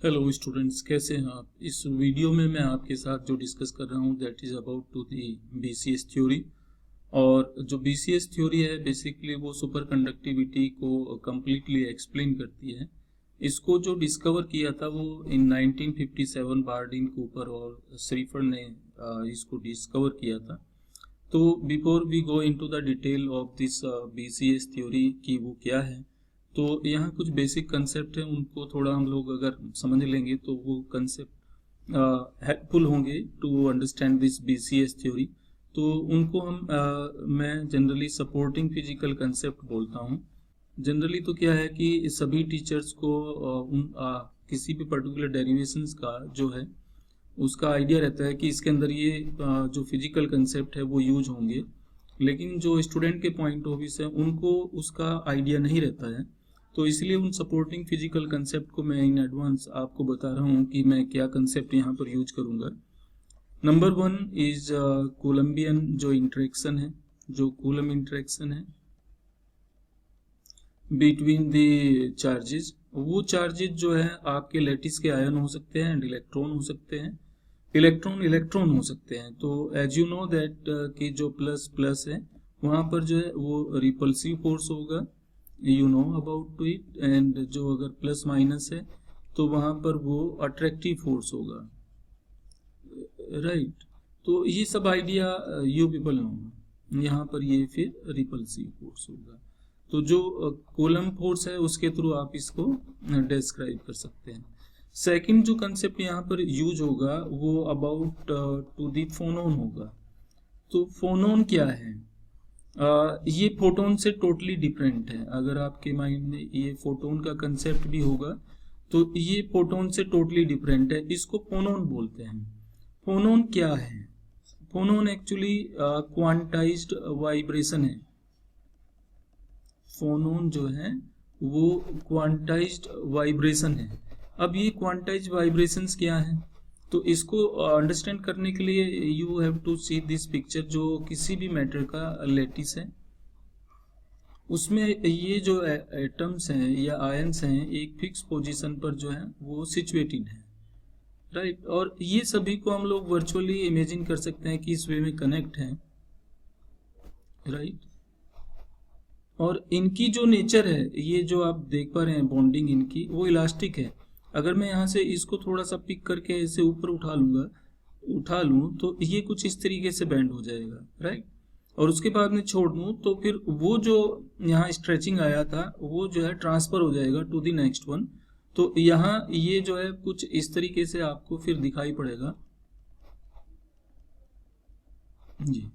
Hello students, कैसे हैं आप। इस वीडियो में मैं आपके साथ जो डिस्कस कर रहा हूँ that is about to the BCS theory. और जो बीसीएस थ्योरी है बेसिकली वो सुपर कंडक्टिविटी को कम्प्लीटली एक्सप्लेन करती है। इसको जो डिस्कवर किया था वो इन 1957 बार्डिन कूपर और श्रीफर ने इसको डिस्कवर किया था। तो before we go into the detail of this BCS theory कि वो क्या है, तो यहाँ कुछ बेसिक कंसेप्ट हैं, उनको थोड़ा हम लोग अगर समझ लेंगे तो वो कंसेप्ट हेल्पफुल होंगे to understand this BCS theory. तो उनको मैं जनरली सपोर्टिंग फिजिकल कंसेप्ट बोलता हूँ। जनरली तो क्या है कि सभी टीचर्स को किसी भी पर्टिकुलर डेरिवेशंस का जो है उसका आइडिया रहता है कि इसके अंदर ये जो फिजिकल कंसेप्ट है वो यूज होंगे, लेकिन जो स्टूडेंट के पॉइंट ऑफ व्यू से उनको उसका आइडिया नहीं रहता है। तो इसलिए उन सपोर्टिंग फिजिकल कंसेप्ट को मैं इन एडवांस आपको बता रहा हूँ कि मैं क्या कंसेप्ट यहाँ पर यूज करूँगा। नंबर 1 इज कोलम्बियन जो इंटरेक्शन है, जो कूलम इंटरेक्शन है बिटवीन द चार्जेस। वो चार्जेस जो है आपके लैटिस के आयन हो सकते हैं एंड इलेक्ट्रॉन हो सकते हैं, इलेक्ट्रॉन हो सकते हैं। तो एज यू नो दैट कि जो प्लस प्लस है वहाँ पर जो है वो रिपल्सिव फोर्स होगा, you know about to it. And जो अगर प्लस माइनस है तो वहाँ पर वो अट्रैक्टिव फोर्स होगा, राइट। तो ये सब आइडिया यू पीपल नो। यहाँ पर ये फिर रिपल्सिव फोर्स होगा। तो जो कूलम फोर्स है उसके थ्रू आप इसको डिस्क्राइब कर सकते हैं। सेकंड जो कंसेप्ट यहाँ पर यूज होगा वो अबाउट टू दी फोनोन होगा। तो फोनोन क्या है? ये फोटोन से टोटली डिफरेंट है। अगर आपके माइंड में ये फोटोन का कंसेप्ट भी होगा तो ये फोटोन से टोटली डिफरेंट है। इसको फोनोन बोलते हैं। फोनोन क्या है? फोनोन एक्चुअली क्वांटाइज्ड वाइब्रेशन है। फोनोन जो है वो क्वांटाइज्ड वाइब्रेशन है। अब ये क्वांटाइज्ड वाइब्रेशंस क्या है? तो इसको अंडरस्टैंड करने के लिए you have to see this picture. जो किसी भी मैटर का लैटिस है उसमें ये जो एटम्स हैं या आयंस हैं एक फिक्स पोजीशन पर जो है वो सिचुएटेड है, राइट। और ये सभी को हम लोग वर्चुअली इमेजिन कर सकते हैं कि इस वे में कनेक्ट है, राइट। और इनकी जो नेचर है, ये जो आप देख पा रहे हैं बॉन्डिंग इनकी, वो इलास्टिक है। अगर मैं यहाँ से इसको थोड़ा सा पिक करके ऐसे ऊपर उठा लूँ तो ये कुछ इस तरीके से बैंड हो जाएगा, राइट। और उसके बाद में छोड़ दूँ तो फिर वो जो यहाँ स्ट्रेचिंग आया था वो जो है ट्रांसफर हो जाएगा टू द नेक्स्ट वन। तो यहाँ ये जो है कुछ इस तरीके से आपको फिर दिखाई पड़ेगा जी,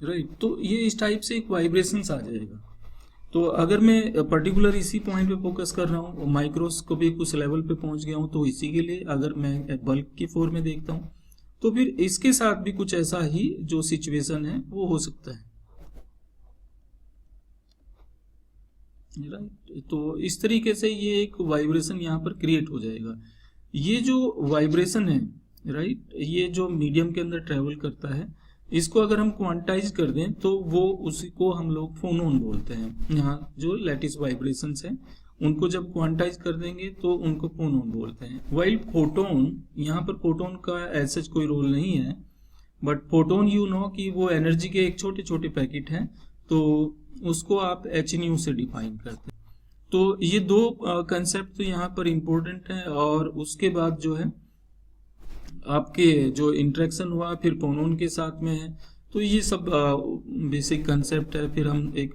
राइट। तो ये इस टाइप से एक वाइब्रेशंस आ जाएगा। तो अगर मैं पर्टिकुलर इसी पॉइंट पे फोकस कर रहा हूँ, माइक्रोस्कोपिक उस लेवल पे पहुंच गया हूँ, तो इसी के लिए अगर मैं बल्क की फॉर्म में देखता हूँ तो फिर इसके साथ भी कुछ ऐसा ही जो सिचुएशन है वो हो सकता है, राइट। तो इस तरीके से ये एक वाइब्रेशन यहाँ पर क्रिएट हो जाएगा। ये जो वाइब्रेशन है, राइट, ये जो मीडियम के अंदर ट्रेवल करता है, इसको अगर हम क्वांटाइज कर दें तो वो उसी को हम लोग फोनोन बोलते हैं। यहाँ जो लैटिस वाइब्रेशंस हैं उनको जब क्वांटाइज कर देंगे तो उनको फोनोन बोलते हैं। वाइल फोटोन, यहाँ पर फोटोन का ऐसा कोई रोल नहीं है, बट फोटोन यू नो कि वो एनर्जी के एक छोटे छोटे पैकेट हैं, तो उसको आप hν से डिफाइन करते हैं। तो ये दो कंसेप्ट तो यहाँ पर इम्पोर्टेंट है। और उसके बाद जो है आपके जो इंटरेक्शन हुआ फिर फोनोन के साथ में है, तो ये सब बेसिक कंसेप्ट है। फिर हम एक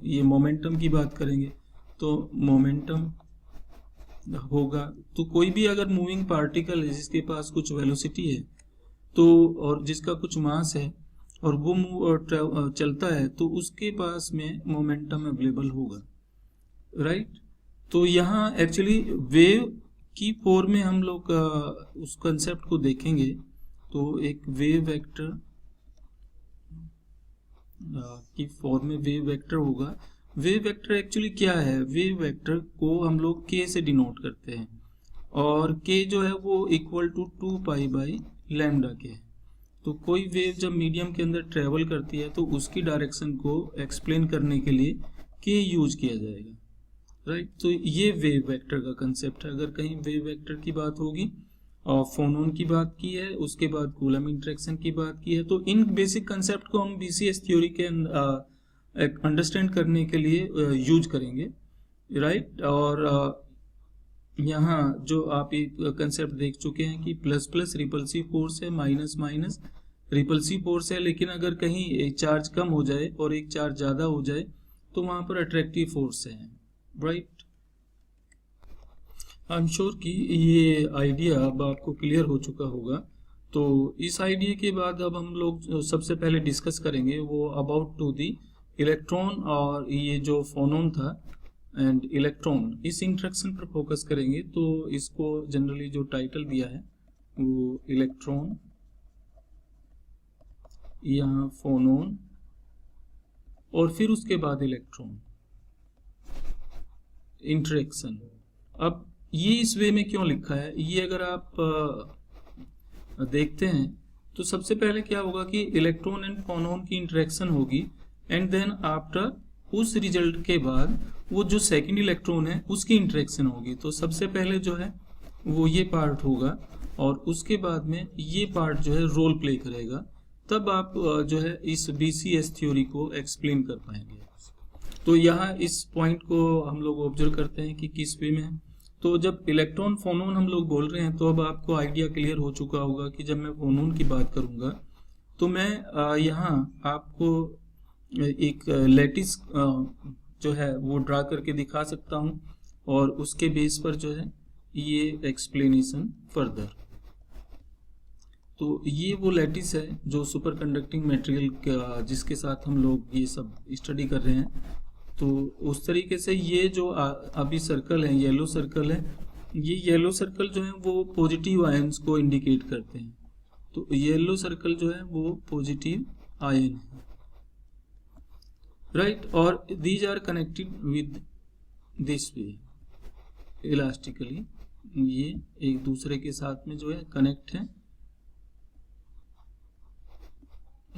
ये मोमेंटम की बात करेंगे। तो मोमेंटम होगा तो कोई भी अगर मूविंग पार्टिकल है जिसके पास कुछ वेलोसिटी है तो और जिसका कुछ मास है और वो चलता है तो उसके पास में मोमेंटम अवेलेबल होगा, राइट। तो यहाँ एक्चुअली वेव की फॉर्म में हम लोग उस कंसेप्ट को देखेंगे। तो एक वेव वेक्टर की फॉर्म में वेव वेक्टर होगा। वेव वेक्टर एक्चुअली क्या है? वेव वेक्टर को हम लोग k से डिनोट करते हैं और k जो है वो इक्वल टू 2π/λ के। तो कोई वेव जब मीडियम के अंदर ट्रेवल करती है तो उसकी डायरेक्शन को एक्सप्लेन करने के लिए के यूज किया जाएगा, राइट। तो ये वेव वेक्टर का कंसेप्ट है। अगर कहीं वेव वेक्टर की बात होगी और फोनोन की बात की है, उसके बाद कूलम इंटरेक्शन की बात की है, तो इन बेसिक कंसेप्ट को हम बीसीएस थ्योरी के अंडरस्टैंड करने के लिए यूज करेंगे, राइट। और यहाँ जो आप एक कंसेप्ट देख चुके हैं कि प्लस प्लस रिपल्सिव फोर्स है, माइनस माइनस रिपल्सिव फोर्स है, लेकिन अगर कहीं एक चार्ज कम हो जाए और एक चार्ज ज़्यादा हो जाए तो वहाँ पर अट्रैक्टिव फोर्स है, राइट। आई एम श्योर कि ये आइडिया अब आपको क्लियर हो चुका होगा। तो इस आइडिया के बाद अब हम लोग सबसे पहले डिस्कस करेंगे वो अबाउट टू दी इलेक्ट्रॉन, और ये जो फोनोन था एंड इलेक्ट्रॉन, इस इंटरेक्शन पर फोकस करेंगे। तो इसको जनरली जो टाइटल दिया है वो इलेक्ट्रॉन, यहाँ फोनोन, और फिर उसके बाद इलेक्ट्रॉन इंटरेक्शन। अब ये इस वे में क्यों लिखा है, ये अगर आप देखते हैं तो सबसे पहले क्या होगा कि इलेक्ट्रॉन एंड फोनोन की इंटरेक्शन होगी, एंड देन आफ्टर उस रिजल्ट के बाद वो जो सेकंड इलेक्ट्रॉन है उसकी इंटरेक्शन होगी। तो सबसे पहले जो है वो ये पार्ट होगा और उसके बाद में ये पार्ट जो है रोल प्ले करेगा, तब आप जो है इस बीसीएस थ्योरी को एक्सप्लेन कर पाएंगे। तो यहाँ इस पॉइंट को हम लोग ऑब्जर्व करते हैं कि किस वे में है। तो जब इलेक्ट्रॉन फोनोन हम लोग बोल रहे हैं तो अब आपको आइडिया क्लियर हो चुका होगा कि जब मैं फोनोन की बात करूंगा तो मैं यहाँ आपको एक लैटिस जो है वो ड्रा करके दिखा सकता हूँ, और उसके बेस पर जो है ये एक्सप्लेनेशन फर्दर। तो ये वो लैटिस है जो सुपर कंडक्टिंग मटेरियल जिसके साथ हम लोग ये सब स्टडी कर रहे हैं। तो उस तरीके से ये जो अभी सर्कल है, येलो सर्कल है, ये येलो सर्कल जो है वो पॉजिटिव आयंस को इंडिकेट करते हैं। तो येलो सर्कल जो है वो पॉजिटिव आयन है, राइट। और these are connected with this way elastically, ये एक दूसरे के साथ में जो है कनेक्ट है,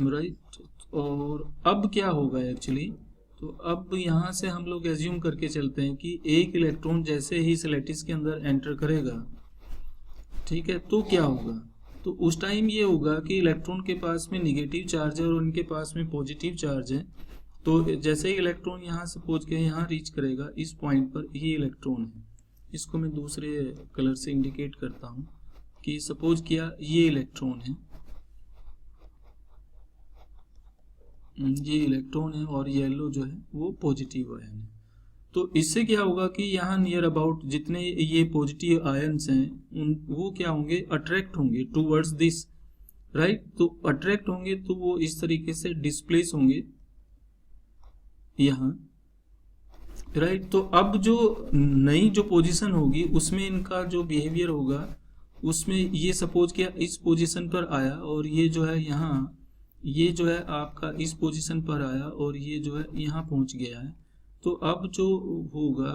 राइट। और अब क्या होगा एक्चुअली, तो अब यहाँ से हम लोग एज्यूम करके चलते हैं कि एक इलेक्ट्रॉन जैसे ही इस लैटिस के अंदर एंटर करेगा, ठीक है, तो क्या होगा, तो उस टाइम ये होगा कि इलेक्ट्रॉन के पास में निगेटिव चार्ज है और उनके पास में पॉजिटिव चार्ज है। तो जैसे ही इलेक्ट्रॉन यहाँ से पहुंच के यहाँ रीच करेगा इस पॉइंट पर, ये इलेक्ट्रॉन है, इसको मैं दूसरे कलर से इंडिकेट करता हूँ कि सपोज किया ये इलेक्ट्रॉन है, ये इलेक्ट्रॉन है, और येलो जो है वो पॉजिटिव आयन है। तो इससे क्या होगा कि यहाँ नियर अबाउट जितने ये पॉजिटिव आयन्स हैं उन वो क्या होंगे, अट्रैक्ट होंगे टूवर्ड्स दिस, राइट। तो अट्रैक्ट होंगे तो वो इस तरीके से डिस्प्लेस होंगे यहाँ, राइट। तो अब जो नई जो पोजीशन होगी उसमें इनका जो बिहेवियर होगा उसमें ये सपोज किया इस पोजीशन पर आया, और ये जो है यहाँ, ये जो है आपका इस पोजीशन पर आया और ये जो है यहाँ पहुंच गया है। तो अब जो होगा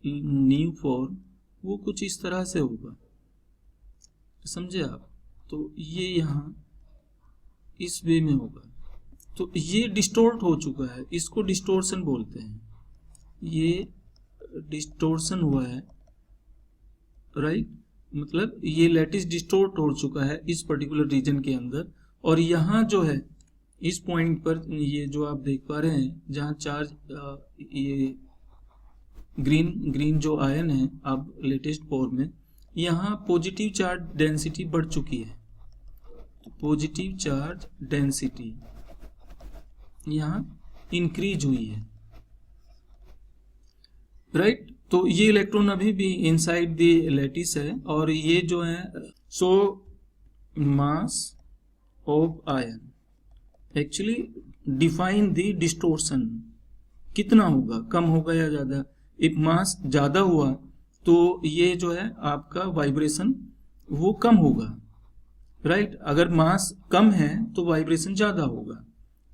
न्यू फॉर्म वो कुछ इस तरह से होगा, समझे आप। तो ये यहाँ इस वे में होगा। तो ये डिस्टोर्ट हो चुका है, इसको डिस्टोर्शन बोलते हैं, ये डिस्टोर्शन हुआ है, राइट। मतलब ये लैटिस डिस्टोर्ट हो चुका है इस पर्टिकुलर रीजन के अंदर, और यहाँ जो है इस पॉइंट पर ये जो आप देख पा रहे हैं जहाँ चार्ज ये ग्रीन जो आयन है अब लेटेस्ट फॉर्म में, यहाँ पॉजिटिव चार्ज डेंसिटी बढ़ चुकी है। तो पॉजिटिव चार्ज डेंसिटी यहाँ इंक्रीज हुई है, राइट। तो ये इलेक्ट्रॉन अभी भी इनसाइड द लैटिस है, और ये जो है so mass of ion actually define the distortion, कितना होगा, कम होगा या ज्यादा। इफ मास ज्यादा हुआ तो ये जो है आपका वाइब्रेशन वो कम होगा, राइट। अगर मास कम है तो वाइब्रेशन ज्यादा होगा।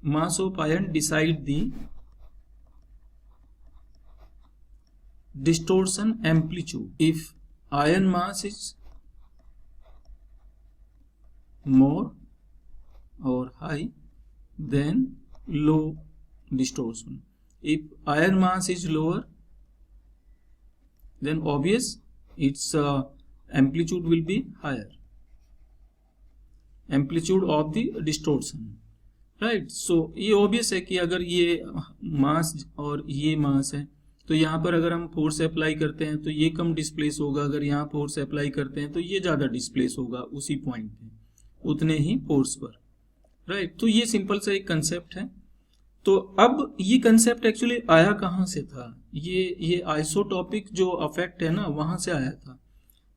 मास of ion decide the distortion amplitude. If ion mass is more or high, then low distortion. If iron mass is lower, then obvious its amplitude will be higher, amplitude of the distortion, right? So ये obvious है कि अगर ये मास और ये मास है तो यहाँ पर अगर हम फोर्स अप्लाई करते हैं तो ये कम डिस्प्लेस होगा, अगर यहाँ फोर्स अप्लाई करते हैं तो ये ज़्यादा डिस्प्लेस होगा उसी पॉइंट पे, उतने ही फोर्स पर, राइट? तो ये सिंपल सा एक कंसेप्ट है। तो अब ये कंसेप्ट एक्चुअली आया कहाँ से था? ये आइसोटॉपिक जो अफेक्ट है ना, वहाँ से आया था।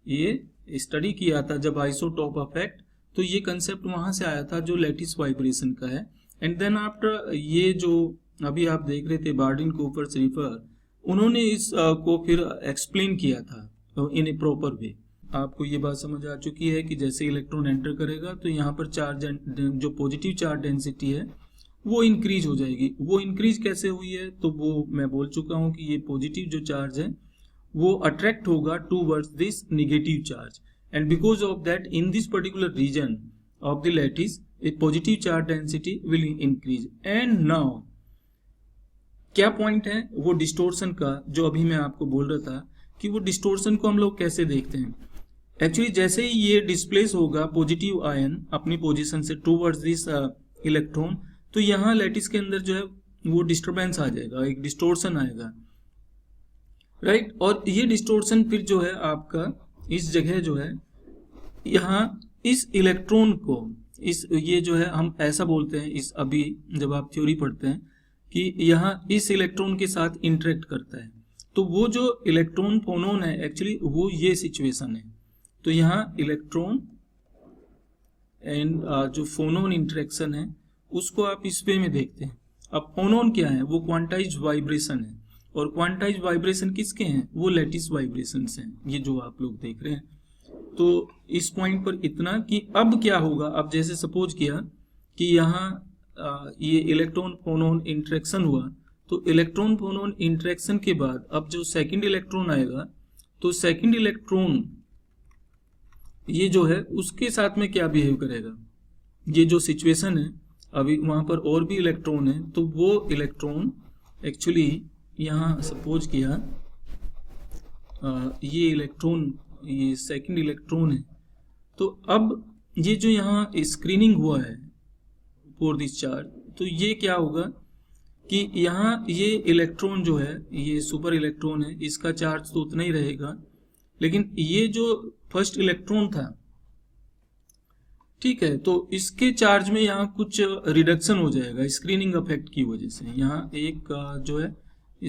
ये स्टडी किया था जब आइसोटॉप अफेक्ट, तो ये कंसेप्ट वहाँ से आया था जो लैटिस वाइब्रेशन का है। एंड देन आफ्टर ये जो अभी आप देख रहे थे बार्डिन कूपर श्रीफर, उन्होंने इस को फिर एक्सप्लेन किया था इन ए प्रॉपर वे। आपको ये बात समझ आ चुकी है कि जैसे इलेक्ट्रॉन एंटर करेगा तो यहाँ पर चार्ज, जो पॉजिटिव चार्ज डेंसिटी है वो इंक्रीज हो जाएगी। वो इंक्रीज कैसे हुई है तो वो मैं बोल चुका हूँ कि ये पॉजिटिव जो चार्ज है वो अट्रैक्ट होगा towards this negative charge, and because of that in this particular region of the lattice a positive charge density will increase. And now क्या पॉइंट है वो डिस्टोर्शन का, जो अभी मैं आपको बोल रहा था कि वो डिस्टोर्शन को हम लोग कैसे देखते हैं। एक्चुअली जैसे ही ये डिस्प्लेस होगा पॉजिटिव आयन अपनी पोजीशन से टूवर्ड्स दिस इलेक्ट्रॉन, तो यहाँ लैटिस के अंदर जो है वो डिस्टर्बेंस आ जाएगा, एक डिस्टोर्शन आएगा, राइट? और ये डिस्टोर्शन फिर जो है आपका इस जगह जो है यहाँ इस इलेक्ट्रॉन को, इस ये जो है हम ऐसा बोलते हैं, इस अभी जब आप थ्योरी पढ़ते हैं कि यहाँ इस इलेक्ट्रॉन के साथ इंटरेक्ट करता है, तो वो जो इलेक्ट्रॉन फोनोन है एक्चुअली वो ये सिचुएशन है। तो यहाँ इलेक्ट्रॉन एंड जो फोनोन इंटरेक्शन है उसको आप इस वे में देखते हैं। अब फोनोन क्या है? वो क्वांटाइज्ड वाइब्रेशन है, और क्वांटाइज्ड वाइब्रेशन किसके हैं? वो लैटिस वाइब्रेशंस हैं, ये जो आप लोग देख रहे हैं। तो इस पॉइंट पर इतना कि अब क्या होगा, अब जैसे सपोज किया कि यहाँ ये इलेक्ट्रॉन फोनोन इंटरेक्शन हुआ, तो इलेक्ट्रॉन फोनोन इंटरेक्शन के बाद अब जो सेकंड इलेक्ट्रॉन आएगा, तो सेकंड इलेक्ट्रॉन ये जो है उसके साथ में क्या बिहेव करेगा, ये जो सिचुएशन है अभी वहां पर और भी इलेक्ट्रॉन है, तो वो इलेक्ट्रॉन एक्चुअली यहाँ सपोज किया ये इलेक्ट्रॉन, ये सेकंड इलेक्ट्रॉन है, तो अब ये जो यहाँ स्क्रीनिंग हुआ है फॉर दिस चार्ज, तो ये क्या होगा कि यहाँ ये इलेक्ट्रॉन जो है, ये सुपर इलेक्ट्रॉन है, इसका चार्ज तो उतना ही रहेगा, लेकिन ये जो फर्स्ट इलेक्ट्रॉन था, ठीक है, तो इसके चार्ज में यहाँ कुछ रिडक्शन हो जाएगा स्क्रीनिंग अफेक्ट की वजह से। यहाँ एक जो है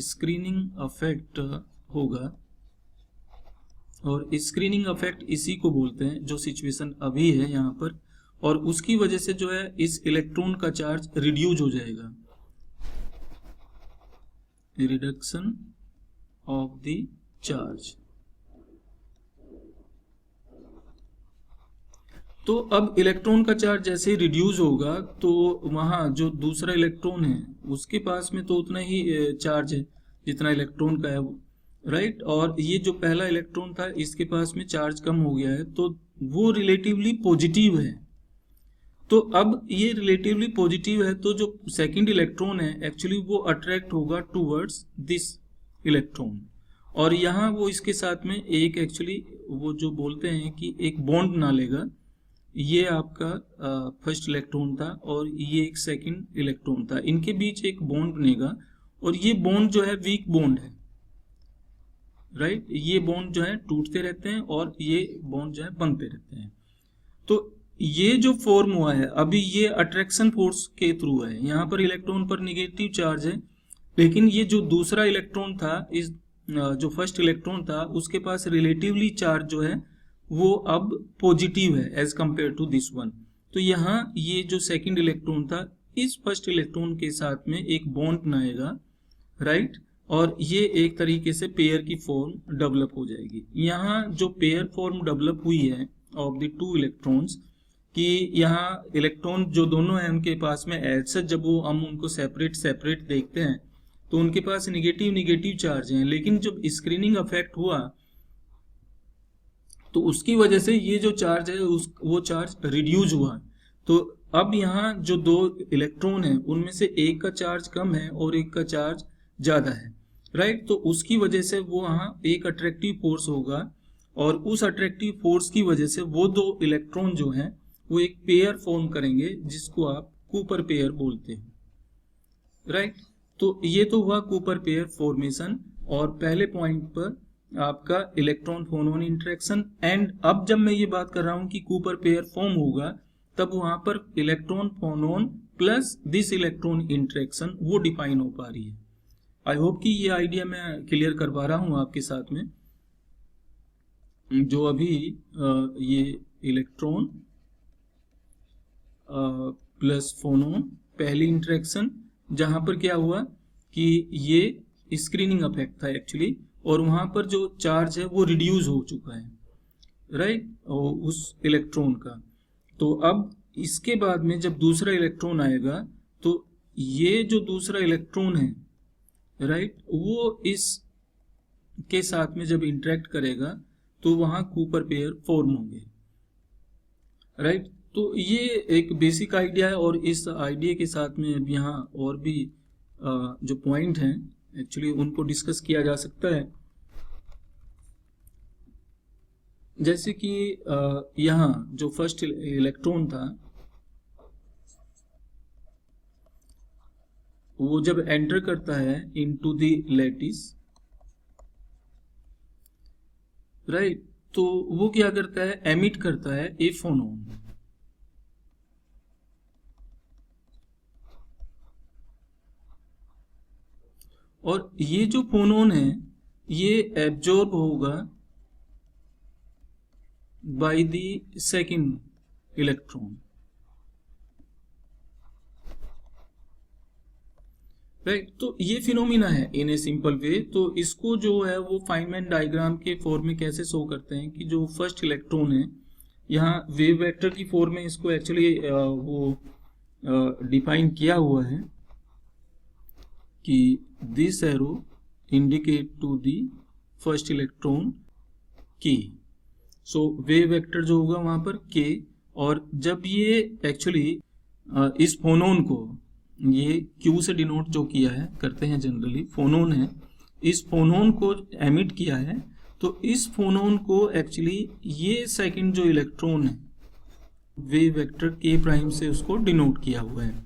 स्क्रीनिंग अफेक्ट होगा, और स्क्रीनिंग अफेक्ट इसी को बोलते हैं जो सिचुएशन अभी है यहाँ पर, और उसकी वजह से जो है इस इलेक्ट्रॉन का चार्ज रिड्यूस हो जाएगा, रिडक्शन ऑफ द चार्ज। तो अब इलेक्ट्रॉन का चार्ज जैसे ही रिड्यूस होगा तो वहां जो दूसरा इलेक्ट्रॉन है उसके पास में तो उतना ही चार्ज है जितना इलेक्ट्रॉन का है, राइट? और ये जो पहला इलेक्ट्रॉन था इसके पास में चार्ज कम हो गया है, तो वो रिलेटिवली पॉजिटिव है। तो अब ये रिलेटिवली पॉजिटिव है, तो जो सेकंड इलेक्ट्रॉन है एक्चुअली वो अट्रैक्ट होगा टूवर्ड्स दिस इलेक्ट्रॉन, और यहाँ वो इसके साथ में एक एक्चुअली वो जो बोलते हैं कि एक बॉन्ड बना लेगा। ये आपका फर्स्ट इलेक्ट्रॉन था और ये एक सेकंड इलेक्ट्रॉन था, इनके बीच एक बॉन्ड बनेगा, और ये बॉन्ड जो है वीक बॉन्ड है, राइट? ये बॉन्ड जो है टूटते रहते हैं और ये बॉन्ड जो है बनते रहते हैं। तो ये जो फॉर्म हुआ है अभी ये अट्रैक्शन फोर्स के थ्रू है। यहाँ पर इलेक्ट्रॉन पर निगेटिव चार्ज है, लेकिन ये जो दूसरा इलेक्ट्रॉन था, इस जो फर्स्ट इलेक्ट्रॉन था उसके पास रिलेटिवली चार्ज जो है वो अब पॉजिटिव है as compare to this one. तो यहाँ ये जो सेकंड इलेक्ट्रॉन था इस फर्स्ट इलेक्ट्रॉन के साथ में एक बॉन्ड बनाएगा, राइट? और ये एक तरीके से पेयर की फॉर्म डेवलप हो जाएगी। यहाँ जो पेयर फॉर्म डेवलप हुई है ऑफ द टू इलेक्ट्रॉन्स, कि यहाँ इलेक्ट्रॉन जो दोनों हैं उनके पास में ऐसे जब वो हम उनको सेपरेट देखते हैं तो उनके पास निगेटिव चार्ज हैं, लेकिन जब स्क्रीनिंग अफेक्ट हुआ तो उसकी वजह से ये जो चार्ज है वो चार्ज रिड्यूस हुआ। तो अब यहाँ जो दो इलेक्ट्रॉन हैं उनमें से एक का चार्ज कम है और एक का चार्ज ज़्यादा है, राइट। तो उसकी वजह से वो वहाँ एक अट्रैक्टिव फोर्स होगा, और उस अट्रैक्टिव फोर्स की वजह से वो दो इलेक्ट्रॉन जो हैं वो एक पेयर फॉर्म करेंगे, जिसको आप कूपर पेयर बोलते हैं, राइट। तो ये तो हुआ कूपर पेयर फॉर्मेशन, और पहले पॉइंट पर आपका इलेक्ट्रॉन फोनोन इंटरेक्शन। एंड अब जब मैं ये बात कर रहा हूं कि कूपर पेयर फॉर्म होगा, तब वहां पर electron phonon plus this electron interaction वो डिफाइन हो पा रही है। आई होप कि ये आइडिया मैं क्लियर करवा रहा हूं आपके साथ में। जो अभी ये इलेक्ट्रॉन प्लस फोनोन पहली इंटरेक्शन, जहां पर क्या हुआ कि ये स्क्रीनिंग इफेक्ट था एक्चुअली, और वहां पर जो चार्ज है वो रिड्यूस हो चुका है, राइट, उस इलेक्ट्रॉन का। तो अब इसके बाद में जब दूसरा इलेक्ट्रॉन आएगा, तो ये जो दूसरा इलेक्ट्रॉन है, राइट, वो इस के साथ में जब इंटरेक्ट करेगा तो वहां कूपर पेयर फॉर्म होंगे, राइट। तो ये एक बेसिक आइडिया है, और इस आइडिया के साथ में अब यहाँ और भी जो पॉइंट हैं एक्चुअली उनको डिस्कस किया जा सकता है। जैसे कि यहाँ जो फर्स्ट इलेक्ट्रॉन था वो जब एंटर करता है इनटू द लैटिस, राइट, तो वो क्या करता है, एमिट करता है ए फोनोन। और ये जो फोनोन है ये एब्जॉर्ब होगा by the second electron, right. तो ये फिनोमिना है इन ए सिंपल वे। तो इसको जो है वो फाइनमैन डायग्राम के फॉर्म में कैसे शो करते हैं कि जो फर्स्ट इलेक्ट्रॉन है यहाँ वेव वेक्टर की फॉर्म में इसको एक्चुअली वो डिफाइन किया हुआ है कि this arrow indicate to the first electron के। सो वेव वेक्टर जो होगा वहां पर के, और जब ये एक्चुअली इस फोनोन को ये Q से डिनोट जो किया है करते हैं जनरली, फोनोन है, इस फोनोन को एमिट किया है, तो इस फोनोन को एक्चुअली ये सेकंड जो इलेक्ट्रॉन है वेव वेक्टर के प्राइम से उसको डिनोट किया हुआ है,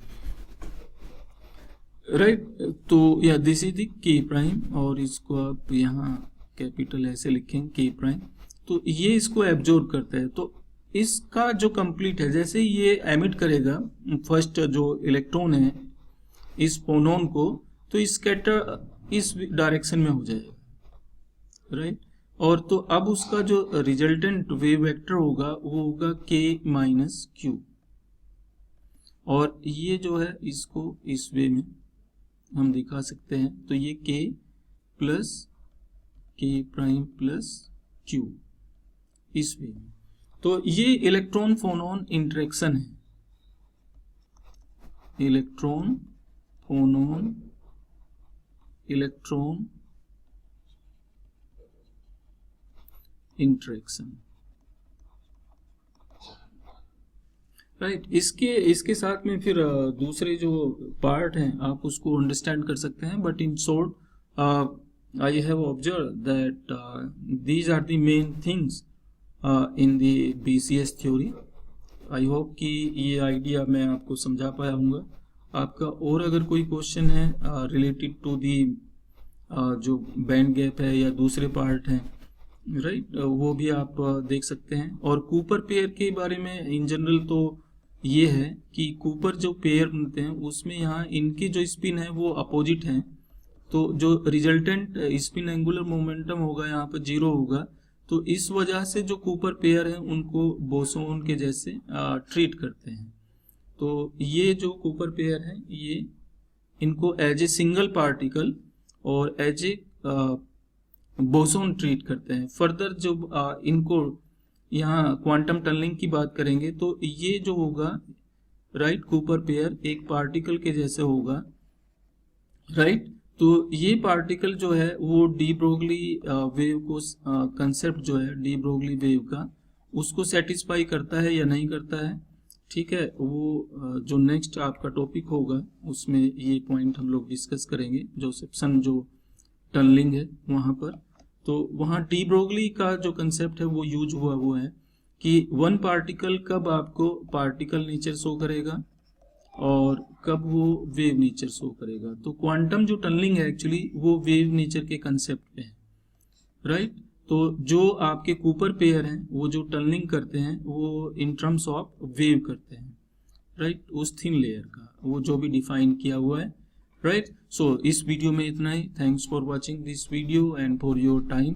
राइट। तो या दिस इज द के प्राइम, और इसको आप यहाँ कैपिटल ऐसे लिखें के प्राइम। तो ये इसको एब्जॉर्ब करता है। तो इसका जो कंप्लीट है, जैसे ये एमिट करेगा फर्स्ट जो इलेक्ट्रॉन है इस फोनोन को, तो स्कैटर इस डायरेक्शन में हो जाएगा, राइट। और तो अब उसका जो रिजल्टेंट वेव वेक्टर होगा वो होगा के माइनस क्यू, और ये जो है इसको इस वे में हम दिखा सकते हैं। तो ये के प्लस के प्राइम प्लस क्यू इस वे में। तो ये इलेक्ट्रॉन फोनोन इंटरेक्शन है, electron phonon electron interaction, right. इसके साथ में फिर दूसरे जो पार्ट हैं आप उसको अंडरस्टैंड कर सकते हैं, but in short I have observe that these are the main things in the BCS theory. I hope कि ये आइडिया मैं आपको समझा पाया हूँगा। आपका और अगर कोई क्वेश्चन है रिलेटेड टू दी जो बैंड गैप है या दूसरे पार्ट हैं, राइट, वो भी आप देख सकते हैं। और कूपर पेयर के बारे में इन जनरल तो ये है कि कूपर जो पेयर बनते हैं उसमें यहाँ इनकी जो स्पिन है वो अपोजिट हैं, तो जो रिजल्टेंट स्पिन एंगुलर मोमेंटम होगा यहाँ पर 0 होगा। तो इस वजह से जो कूपर पेयर हैं उनको बोसोन के जैसे ट्रीट करते हैं। तो ये जो कूपर पेयर हैं ये इनको एज ए सिंगल पार्टिकल और एज ए बोसोन ट्रीट करते हैं। फर्दर जो इनको यहाँ क्वांटम टनलिंग की बात करेंगे तो ये जो होगा, राइट, कूपर पेयर एक पार्टिकल के जैसे होगा, राइट। तो ये पार्टिकल जो है वो डी ब्रोगली वेव को कंसेप्ट जो है डी ब्रोगली वेव का उसको सेटिस्फाई करता है या नहीं करता है, ठीक है, वो जो नेक्स्ट आपका टॉपिक होगा उसमें ये पॉइंट हम लोग डिस्कस करेंगे, जोसेफसन जो टनलिंग है वहाँ पर। तो वहाँ डी ब्रोगली का जो कंसेप्ट है वो यूज हुआ वो है कि वन पार्टिकल कब आपको पार्टिकल नेचर शो करेगा और कब वो वेव नेचर शो करेगा। तो क्वांटम जो टनलिंग है एक्चुअली वो वेव नेचर के कंसेप्ट पे है, राइट। तो जो आपके कूपर पेयर हैं वो जो टनलिंग करते हैं वो इन टर्म्स ऑफ वेव करते हैं, राइट, उस थिन लेयर का वो जो भी डिफाइन किया हुआ है, राइट। सो इस वीडियो में इतना ही। Thanks for watching this video and for your time.